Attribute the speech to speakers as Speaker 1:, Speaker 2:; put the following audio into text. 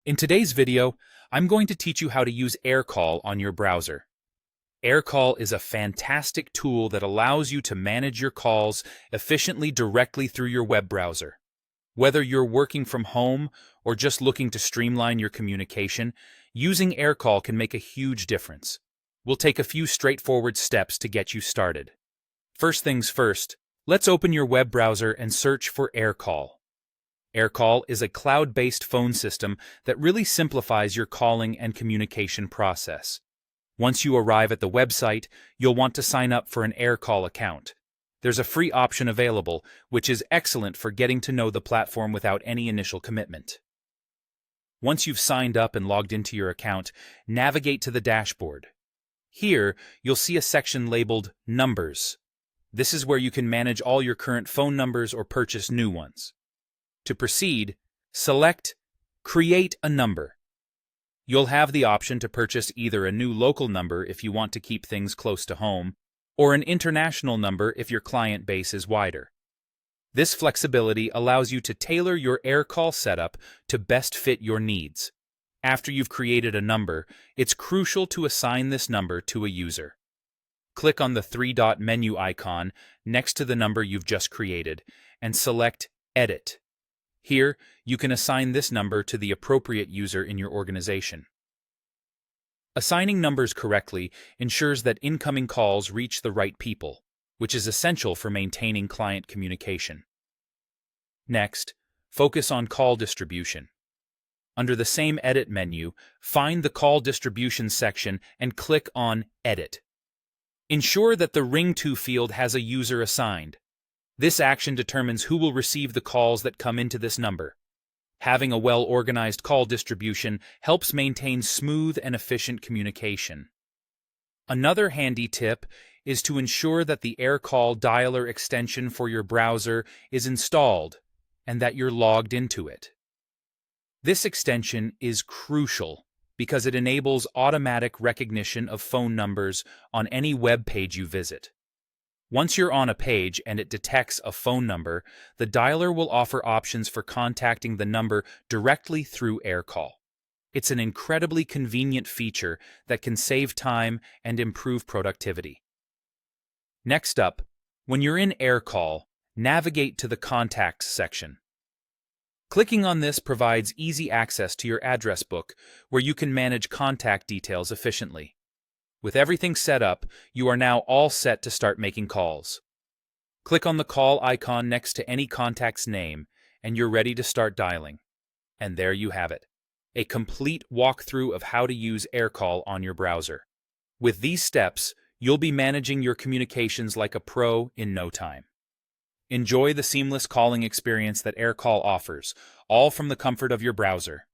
Speaker 1: In today's video, I'm going to teach you how to use Aircall on your browser. Aircall is a fantastic tool that allows you to manage your calls efficiently directly through your web browser. Whether you're working from home or just looking to streamline your communication, using Aircall can make a huge difference. We'll take a few straightforward steps to get you started. First things first, let's open your web browser and search for Aircall. Aircall is a cloud-based phone system that really simplifies your calling and communication process. Once you arrive at the website, you'll want to sign up for an Aircall account. There's a free option available, which is excellent for getting to know the platform without any initial commitment. Once you've signed up and logged into your account, navigate to the dashboard. Here, you'll see a section labeled Numbers. This is where you can manage all your current phone numbers or purchase new ones. To proceed, select Create a Number. You'll have the option to purchase either a new local number if you want to keep things close to home, or an international number if your client base is wider. This flexibility allows you to tailor your Aircall setup to best fit your needs. After you've created a number, it's crucial to assign this number to a user. Click on the three-dot menu icon next to the number you've just created and select Edit. Here, you can assign this number to the appropriate user in your organization. Assigning numbers correctly ensures that incoming calls reach the right people, which is essential for maintaining client communication. Next, focus on call distribution. Under the same Edit menu, find the Call Distribution section and click on Edit. Ensure that the Ring To field has a user assigned. This action determines who will receive the calls that come into this number. Having a well-organized call distribution helps maintain smooth and efficient communication. Another handy tip is to ensure that the Aircall dialer extension for your browser is installed and that you're logged into it. This extension is crucial because it enables automatic recognition of phone numbers on any web page you visit. Once you're on a page and it detects a phone number, the dialer will offer options for contacting the number directly through Aircall. It's an incredibly convenient feature that can save time and improve productivity. Next up, when you're in Aircall, navigate to the Contacts section. Clicking on this provides easy access to your address book, where you can manage contact details efficiently. With everything set up, you are now all set to start making calls. Click on the call icon next to any contact's name, and you're ready to start dialing. And there you have it, a complete walkthrough of how to use Aircall on your browser. With these steps, you'll be managing your communications like a pro in no time. Enjoy the seamless calling experience that Aircall offers, all from the comfort of your browser.